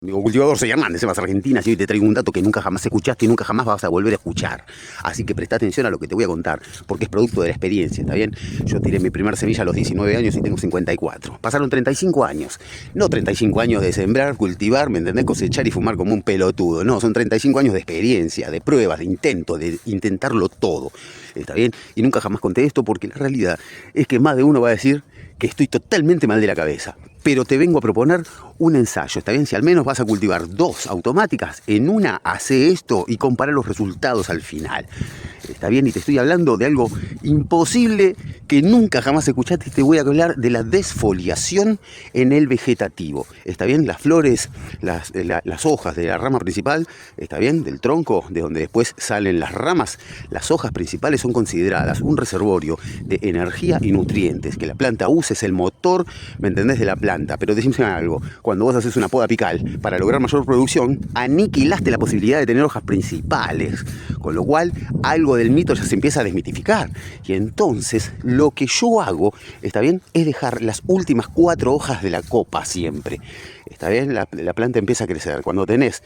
Digo, cultivador, soy Hernández, vas a Argentina, si hoy te traigo un dato que nunca jamás escuchaste y nunca jamás vas a volver a escuchar. Así que presta atención a lo que te voy a contar, porque es producto de la experiencia, ¿está bien? Yo tiré mi primer semilla a los 19 años y tengo 54. Pasaron 35 años. No 35 años de sembrar, cultivar, ¿me entendés? Cosechar y fumar como un pelotudo. No, son 35 años de experiencia, de pruebas, de intento, de intentarlo todo. ¿Está bien? Y nunca jamás conté esto porque la realidad es que más de uno va a decir que estoy totalmente mal de la cabeza. Pero te vengo a proponer un ensayo, ¿está bien? Si al menos vas a cultivar 2 automáticas, en una hace esto y compara los resultados al final. ¿Está bien? Y te estoy hablando de algo imposible que nunca jamás escuchaste. Te voy a hablar de la desfoliación en el vegetativo. ¿Está bien? Las flores, las hojas de la rama principal, ¿está bien? Del tronco, de donde después salen las ramas, las hojas principales son consideradas un reservorio de energía y nutrientes. Que la planta use es el motor, ¿me entendés? De la planta. Pero decime algo, cuando vos haces una poda apical, para lograr mayor producción, aniquilaste la posibilidad de tener hojas principales. Con lo cual, algo del mito ya se empieza a desmitificar. Y entonces, lo que yo hago, ¿está bien? Es dejar las últimas 4 hojas de la copa siempre. ¿Está bien? La planta empieza a crecer. Cuando tenés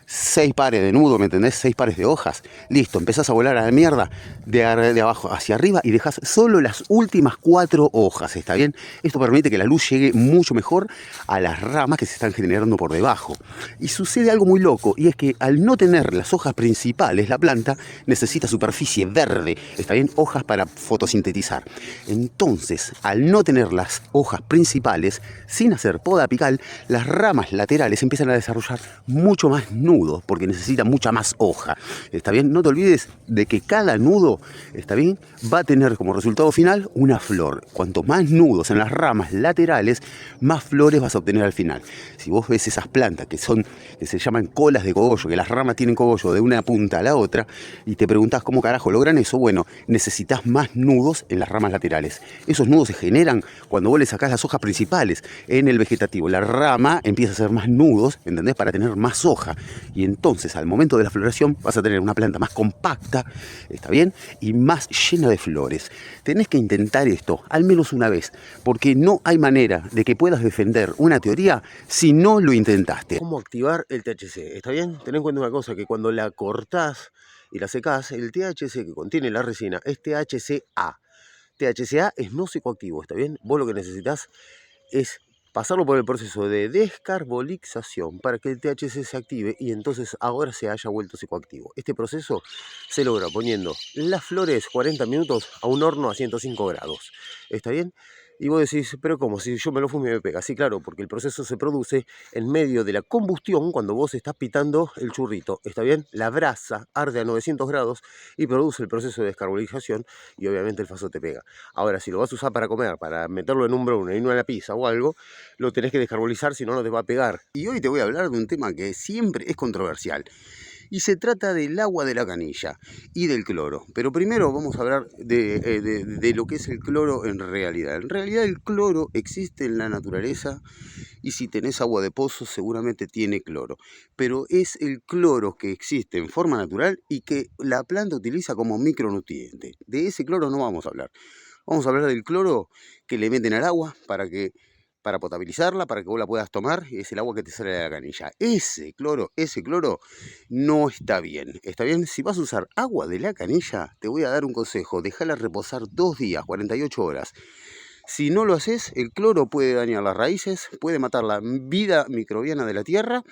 6 pares de nudo, ¿me entendés? 6 pares de hojas. Listo, empezás a volar a la mierda de abajo hacia arriba y dejás solo las últimas 4 hojas, ¿está bien? Esto permite que la luz llegue mucho mejor a las ramas que se están generando por debajo. Y sucede algo muy loco, y es que al no tener las hojas principales, la planta necesita superficie verde, ¿está bien? Hojas para fotosintetizar. Entonces, al no tener las hojas principales, sin hacer poda apical, las ramas laterales empiezan a desarrollar mucho más nudos, porque necesita mucha más hoja. ¿Está bien? No te olvides de que cada nudo, ¿está bien? Va a tener como resultado final una flor. Cuanto más nudos en las ramas laterales, más flores vas a obtener al final. Si vos ves esas plantas que se llaman colas de cogollo, que las ramas tienen cogollo de una punta a la otra, y te preguntás cómo carajo logran eso, bueno, necesitas más nudos en las ramas laterales. Esos nudos se generan cuando vos le sacás las hojas principales en el vegetativo. La rama empieza a hacer más nudos, ¿entendés? Para tener más hoja. Y entonces al momento de la floración vas a tener una planta más compacta, ¿está bien? Y más llena de flores. Tenés que intentar esto al menos una vez, porque no hay manera de que puedas defender una teoría si no lo intentaste. ¿Cómo activar el THC? ¿Está bien? Ten en cuenta una cosa, que cuando la cortás y la secás, el THC que contiene la resina es THCA. THCA es no psicoactivo, ¿está bien? Vos lo que necesitas es pasarlo por el proceso de descarbolización para que el THC se active y entonces ahora se haya vuelto psicoactivo. Este proceso se logra poniendo las flores 40 minutos a un horno a 105 grados. ¿Está bien? Y vos decís, pero ¿cómo? Si yo me lo fumo y me pega. Sí, claro, porque el proceso se produce en medio de la combustión cuando vos estás pitando el churrito. ¿Está bien? La brasa arde a 900 grados y produce el proceso de descarbonización y obviamente el faso te pega. Ahora, si lo vas a usar para comer, para meterlo en un brownie, en una pizza o algo, lo tenés que descarbonizar, si no, no te va a pegar. Y hoy te voy a hablar de un tema que siempre es controversial. Y se trata del agua de la canilla y del cloro. Pero primero vamos a hablar de lo que es el cloro en realidad. En realidad el cloro existe en la naturaleza y si tenés agua de pozo seguramente tiene cloro. Pero es el cloro que existe en forma natural y que la planta utiliza como micronutriente. De ese cloro no vamos a hablar. Vamos a hablar del cloro que le meten al agua para potabilizarla, para que vos la puedas tomar, es el agua que te sale de la canilla. Ese cloro no está bien. ¿Está bien? Si vas a usar agua de la canilla, te voy a dar un consejo. Déjala reposar 2 días, 48 horas. Si no lo haces, el cloro puede dañar las raíces, puede matar la vida microbiana de la tierra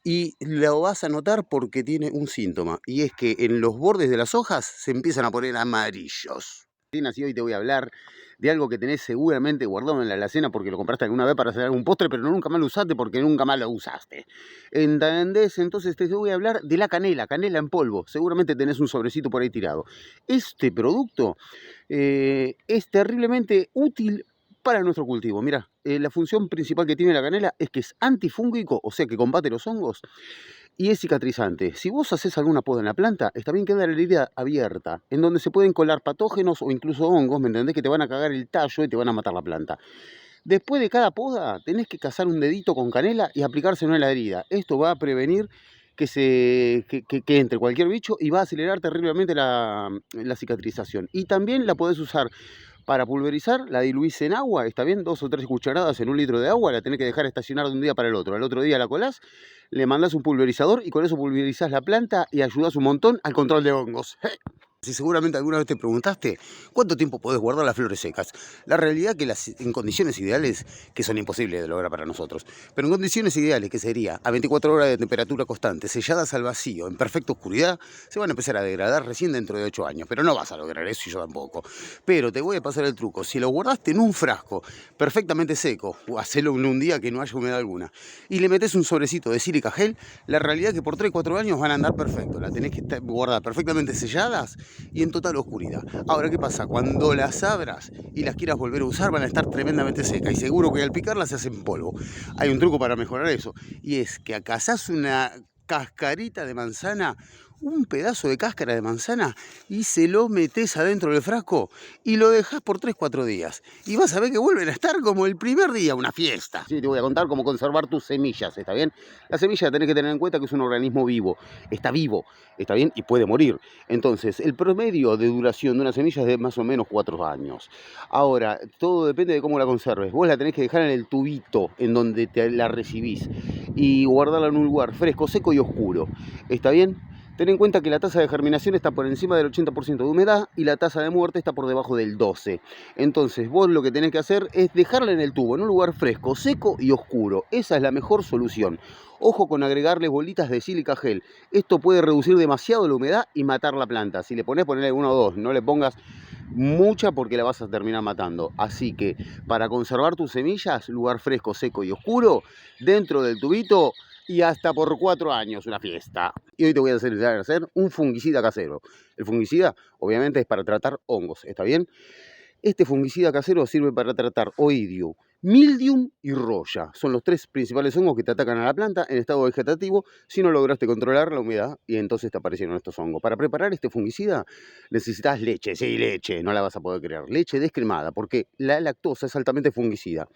y lo vas a notar porque tiene un síntoma. Y es que en los bordes de las hojas se empiezan a poner amarillos. Y hoy te voy a hablar de algo que tenés seguramente guardado en la alacena porque lo compraste alguna vez para hacer algún postre, pero nunca más lo usaste porque nunca más lo usaste. ¿Entendés? Entonces te voy a hablar de la canela en polvo. Seguramente tenés un sobrecito por ahí tirado. Este producto es terriblemente útil para nuestro cultivo. Mira, la función principal que tiene la canela es que es antifúngico, o sea que combate los hongos, y es cicatrizante. Si vos haces alguna poda en la planta, está bien queda la herida abierta, en donde se pueden colar patógenos o incluso hongos, ¿me entendés? Que te van a cagar el tallo y te van a matar la planta. Después de cada poda, tenés que cazar un dedito con canela y aplicárselo en la herida. Esto va a prevenir que entre cualquier bicho y va a acelerar terriblemente la cicatrización. Y también la podés usar Para pulverizar, la diluís en agua, está bien, 2 o 3 cucharadas en 1 litro de agua, la tenés que dejar estacionar de un día para el otro. Al otro día la colás, le mandás un pulverizador y con eso pulverizás la planta y ayudás un montón al control de hongos. Si seguramente alguna vez te preguntaste cuánto tiempo podés guardar las flores secas. La realidad que en condiciones ideales, que son imposibles de lograr para nosotros, pero en condiciones ideales, que sería a 24 horas de temperatura constante, selladas al vacío, en perfecta oscuridad, se van a empezar a degradar recién dentro de 8 años. Pero no vas a lograr eso y yo tampoco. Pero te voy a pasar el truco. Si lo guardaste en un frasco perfectamente seco, o hacelo en un día que no haya humedad alguna, y le metes un sobrecito de sílica gel, la realidad es que por 3-4 años van a andar perfecto. La tenés que guardar perfectamente selladas y en total oscuridad. Ahora, ¿qué pasa? Cuando las abras y las quieras volver a usar, van a estar tremendamente secas y seguro que al picarlas se hacen polvo. Hay un truco para mejorar eso, y es que acasás una cascarita de manzana, un pedazo de cáscara de manzana, y se lo metés adentro del frasco y lo dejás por 3-4 días. Y vas a ver que vuelven a estar como el primer día, una fiesta. Sí, te voy a contar cómo conservar tus semillas, ¿está bien? La semilla tenés que tener en cuenta que es un organismo vivo, ¿está bien? Y puede morir. Entonces, el promedio de duración de una semilla es de más o menos 4 años. Ahora, todo depende de cómo la conserves. Vos la tenés que dejar en el tubito en donde te la recibís y guardarla en un lugar fresco, seco y oscuro. ¿Está bien? Ten en cuenta que la tasa de germinación está por encima del 80% de humedad y la tasa de muerte está por debajo del 12%. Entonces vos lo que tenés que hacer es dejarla en el tubo, en un lugar fresco, seco y oscuro. Esa es la mejor solución. Ojo con agregarle bolitas de sílica gel. Esto puede reducir demasiado la humedad y matar la planta. Si le ponele 1 o 2, no le pongas mucha porque la vas a terminar matando. Así que para conservar tus semillas, lugar fresco, seco y oscuro, dentro del tubito, y hasta por 4 años, una fiesta. Y hoy te voy a hacer un fungicida casero. El fungicida, obviamente, es para tratar hongos, ¿está bien? Este fungicida casero sirve para tratar oidium, mildium y roya. Son los 3 principales hongos que te atacan a la planta en estado vegetativo si no lograste controlar la humedad y entonces te aparecieron estos hongos. Para preparar este fungicida necesitas leche, sí, leche, no la vas a poder crear. Leche descremada porque la lactosa es altamente fungicida.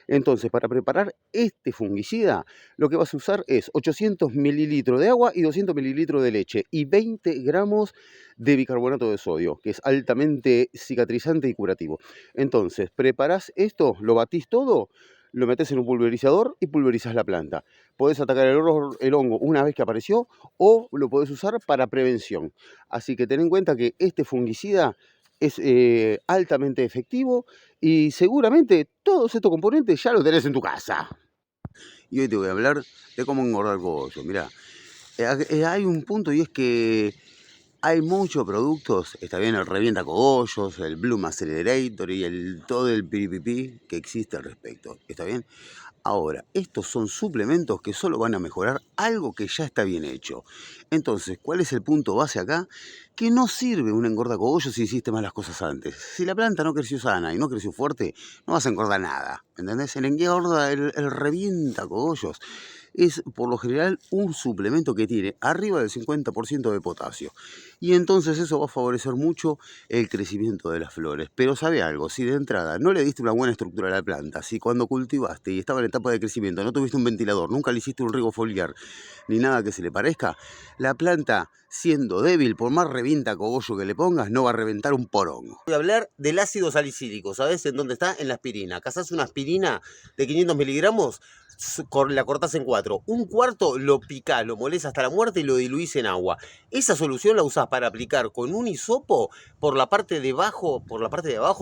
Entonces, para preparar este fungicida, lo que vas a usar es 800 mililitros de agua y 200 mililitros de leche y 20 gramos de bicarbonato de sodio, que es altamente cicatrizante y curativo. Entonces, preparás esto, lo batís todo, lo metés en un pulverizador y pulverizás la planta. Podés atacar el hongo una vez que apareció o lo podés usar para prevención. Así que ten en cuenta que este fungicida es altamente efectivo y seguramente todos estos componentes ya los tenés en tu casa. Y hoy te voy a hablar de cómo engordar cogollos. Mirá, hay un punto y es que hay muchos productos, está bien, el revienta cogollos, el Bloom Accelerator y todo el piripipi que existe al respecto, ¿está bien? Ahora, estos son suplementos que solo van a mejorar algo que ya está bien hecho. Entonces, ¿cuál es el punto base acá? Que no sirve un engordacogollos si hiciste mal las cosas antes. Si la planta no creció sana y no creció fuerte, no vas a engordar nada. ¿Entendés? El revienta cogollos es por lo general un suplemento que tiene arriba del 50% de potasio. Y entonces eso va a favorecer mucho el crecimiento de las flores. Pero sabe algo, si de entrada no le diste una buena estructura a la planta, si cuando cultivaste y estaba en etapa de crecimiento no tuviste un ventilador, nunca le hiciste un riego foliar, ni nada que se le parezca, la planta, siendo débil, por más revienta cogollo que le pongas, no va a reventar un porongo. Voy a hablar del ácido salicílico, ¿sabes en dónde está? En la aspirina. Cazás una aspirina de 500 miligramos, la cortás en 4. Un cuarto lo picás, lo molés hasta la muerte y lo diluís en agua. Esa solución la usás para aplicar con un hisopo por la parte de abajo,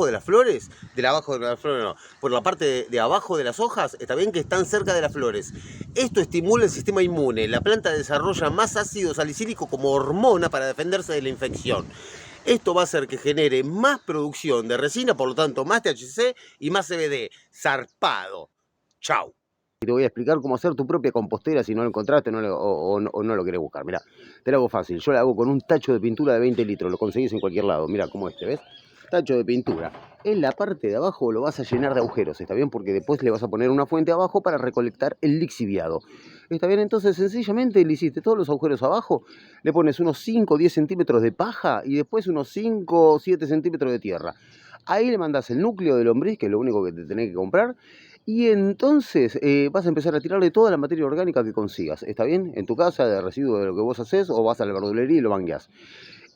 de las flores, no, por la parte de abajo de las hojas, está bien, que están cerca de las flores. Esto estimula el sistema inmune. La planta desarrolla más ácido salicílico como hormona para defenderse de la infección. Esto va a hacer que genere más producción de resina, por lo tanto más THC y más CBD. Zarpado. Chau. Y te voy a explicar cómo hacer tu propia compostera si no lo encontraste o no lo querés buscar. Mirá, te lo hago fácil. Yo la hago con un tacho de pintura de 20 litros. Lo conseguís en cualquier lado. Mirá, como este, ¿ves? Tacho de pintura. En la parte de abajo lo vas a llenar de agujeros, ¿está bien? Porque después le vas a poner una fuente abajo para recolectar el lixiviado. ¿Está bien? Entonces sencillamente le hiciste todos los agujeros abajo, le pones unos 5 o 10 centímetros de paja y después unos 5 o 7 centímetros de tierra. Ahí le mandás el núcleo de lombriz, que es lo único que te tenés que comprar, y entonces vas a empezar a tirarle toda la materia orgánica que consigas, ¿está bien? En tu casa, de residuo de lo que vos haces, o vas a la verdulería y lo mangueás.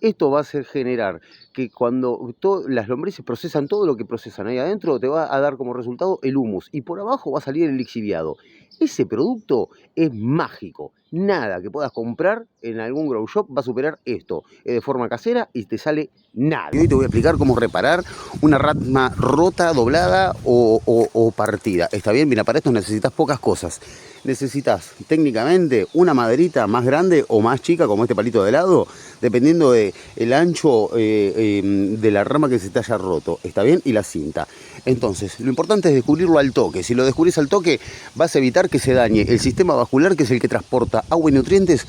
Esto va a generar que cuando las lombrices procesan todo lo que procesan ahí adentro, te va a dar como resultado el humus y por abajo va a salir el lixiviado. Ese producto es mágico. Nada que puedas comprar en algún grow shop va a superar esto. Es de forma casera y te sale nada. Y hoy te voy a explicar cómo reparar una rama rota, doblada o partida. ¿Está bien? Mira, para esto necesitas pocas cosas. Necesitas técnicamente una maderita más grande o más chica, como este palito de helado, dependiendo del ancho de la rama que se te haya roto. ¿Está bien? Y la cinta. Entonces, lo importante es descubrirlo al toque. Si lo descubrís al toque, vas a evitar que se dañe el sistema vascular, que es el que transporta agua y nutrientes,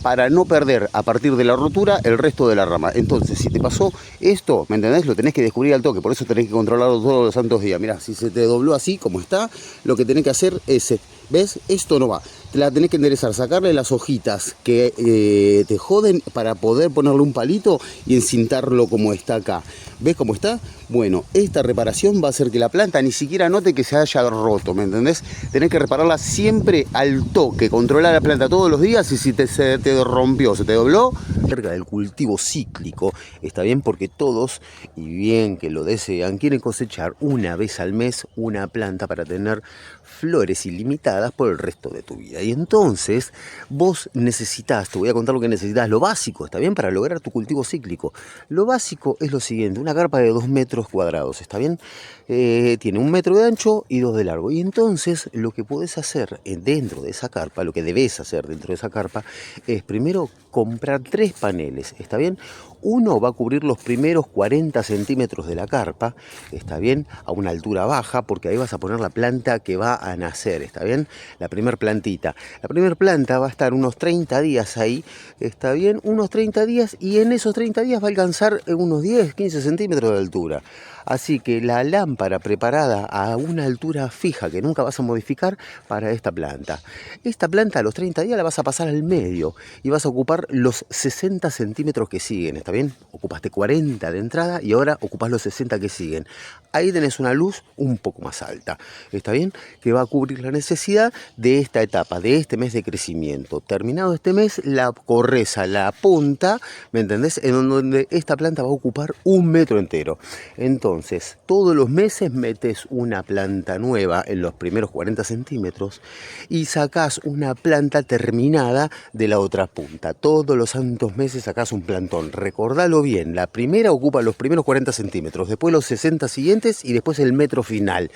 para no perder a partir de la rotura el resto de la rama. Entonces, si te pasó esto, ¿me entendés? Lo tenés que descubrir al toque, por eso tenés que controlarlo todos los santos días. Mirá, si se te dobló así como está, lo que tenés que hacer es, ¿ves? Esto no va. Te la tenés que enderezar, sacarle las hojitas que te joden para poder ponerle un palito y encintarlo como está acá. ¿Ves cómo está? Bueno, esta reparación va a hacer que la planta ni siquiera note que se haya roto, ¿me entendés? Tenés que repararla siempre al toque, controlar la planta todos los días y si se te rompió, se te dobló, cerca del cultivo cíclico, está bien, porque todos, y bien que lo desean, quieren cosechar una vez al mes una planta para tener flores ilimitadas por el resto de tu vida. Y entonces vos necesitas, te voy a contar lo que necesitas, lo básico, ¿está bien? Para lograr tu cultivo cíclico. Lo básico es lo siguiente, una carpa de 2 metros cuadrados, ¿está bien? Tiene 1 metro de ancho y 2 de largo. Y entonces lo que podés hacer dentro de esa carpa, lo que debes hacer dentro de esa carpa, es primero comprar 3 paneles, ¿está bien? Uno va a cubrir los primeros 40 centímetros de la carpa, ¿está bien? A una altura baja, porque ahí vas a poner la planta que va a nacer, ¿está bien? La primer plantita. La primer planta va a estar unos 30 días ahí, ¿está bien? Unos 30 días y en esos 30 días va a alcanzar unos 10, 15 centímetros de altura. Así que la lámpara preparada a una altura fija que nunca vas a modificar para esta planta. Esta planta a los 30 días la vas a pasar al medio y vas a ocupar los 60 centímetros que siguen, ¿está bien? Ocupaste 40 de entrada y ahora ocupas los 60 que siguen. Ahí tenés una luz un poco más alta, ¿está bien? Que va a cubrir la necesidad de esta etapa, de este mes de crecimiento. Terminado este mes, la corres a la punta, ¿me entendés? En donde esta planta va a ocupar 1 metro entero. Entonces, todos los meses metes una planta nueva en los primeros 40 centímetros y sacás una planta terminada de la otra punta. Todos los santos meses sacás un plantón. Recordalo bien, la primera ocupa los primeros 40 centímetros, después los 60 siguientes y después el metro final.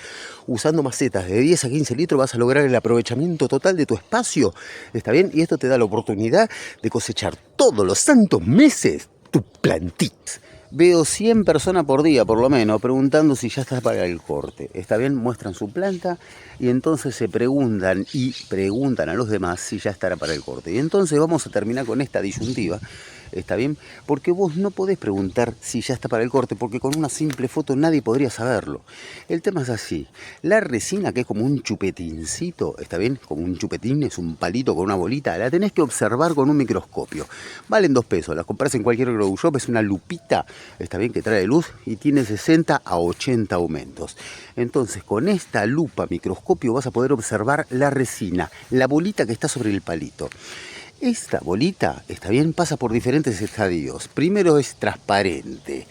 Usando macetas de 10 a 15 litros vas a lograr el aprovechamiento total de tu espacio, ¿está bien? Y esto te da la oportunidad de cosechar todos los santos meses tu plantita. Veo 100 personas por día, por lo menos, preguntando si ya está para el corte. ¿Está bien? Muestran su planta y entonces se preguntan a los demás si ya estará para el corte. Y entonces vamos a terminar con esta disyuntiva, ¿está bien? Porque vos no podés preguntar si ya está para el corte, porque con una simple foto nadie podría saberlo. El tema es así. La resina, que es como un chupetincito, ¿está bien? Como un chupetín, es un palito con una bolita, la tenés que observar con un microscopio. Valen 2 pesos, la compras en cualquier grow shop, es una lupita, está bien, que trae luz y tiene 60 a 80 aumentos. Entonces, con esta lupa microscopio vas a poder observar la resina, la bolita que está sobre el palito. Esta bolita, está bien, pasa por diferentes estadios. Primero es transparente,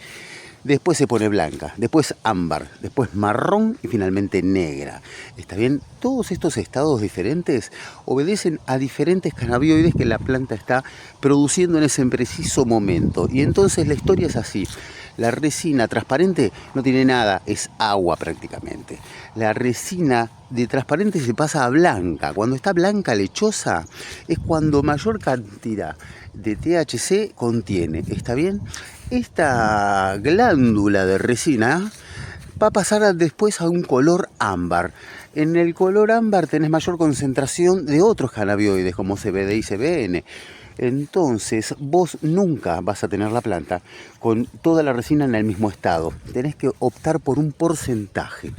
después se pone blanca, después ámbar, después marrón y finalmente negra. ¿Está bien? Todos estos estados diferentes obedecen a diferentes cannabinoides que la planta está produciendo en ese preciso momento. Y entonces la historia es así. La resina transparente no tiene nada, es agua prácticamente. La resina de transparente se pasa a blanca. Cuando está blanca, lechosa, es cuando mayor cantidad de THC contiene. ¿Está bien? Esta glándula de resina va a pasar después a un color ámbar. En el color ámbar tenés mayor concentración de otros cannabinoides como CBD y CBN. Entonces vos nunca vas a tener la planta con toda la resina en el mismo estado. Tenés que optar por un porcentaje.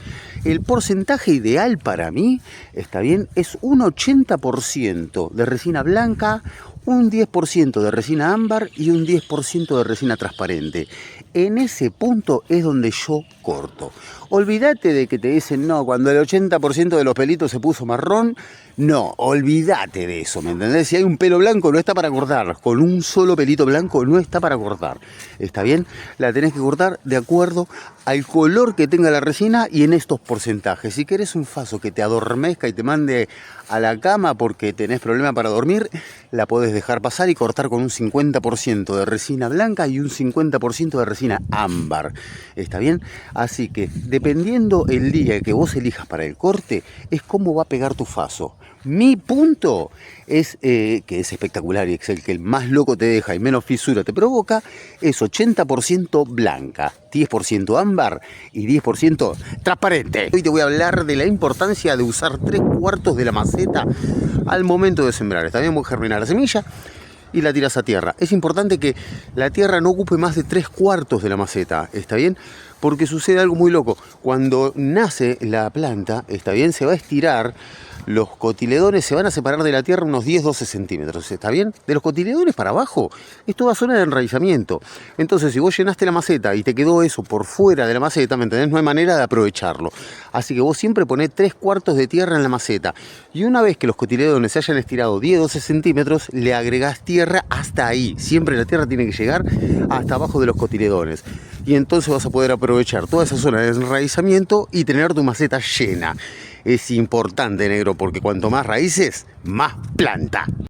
El porcentaje ideal para mí, está bien, es un 80% de resina blanca, un 10% de resina ámbar y un 10% de resina transparente. En ese punto es donde yo corto. Olvídate de que te dicen, no, cuando el 80% de los pelitos se puso marrón, No, olvídate de eso, ¿me entendés? Si hay un pelo blanco no está para cortar, con un solo pelito blanco no está para cortar, ¿está bien? La tenés que cortar de acuerdo al color que tenga la resina y en estos porcentajes. Si querés un faso que te adormezca y te mande a la cama porque tenés problema para dormir, la podés dejar pasar y cortar con un 50% de resina blanca y un 50% de resina ámbar, ¿está bien? Así que dependiendo el día que vos elijas para el corte, es cómo va a pegar tu faso. Mi punto es, que es espectacular y es el que el más loco te deja y menos fisura te provoca, es 80% blanca, 10% ámbar y 10% transparente. Hoy te voy a hablar de la importancia de usar 3/4 de la maceta al momento de sembrar. Está bien, vos germinar la semilla y la tiras a tierra. Es importante que la tierra no ocupe más de 3/4 de la maceta, ¿está bien? Porque sucede algo muy loco. Cuando nace la planta, ¿está bien? Se va a estirar, los cotiledones se van a separar de la tierra unos 10-12 centímetros, ¿está bien? De los cotiledones para abajo es toda zona de enraizamiento. Entonces, si vos llenaste la maceta y te quedó eso por fuera de la maceta, ¿me entendés? No hay manera de aprovecharlo. Así que vos siempre ponés 3/4 de tierra en la maceta. Y una vez que los cotiledones se hayan estirado 10-12 centímetros, le agregás tierra hasta ahí. Siempre la tierra tiene que llegar hasta abajo de los cotiledones. Y entonces vas a poder aprovechar toda esa zona de enraizamiento y tener tu maceta llena. Es importante, negro, porque cuanto más raíces, más planta.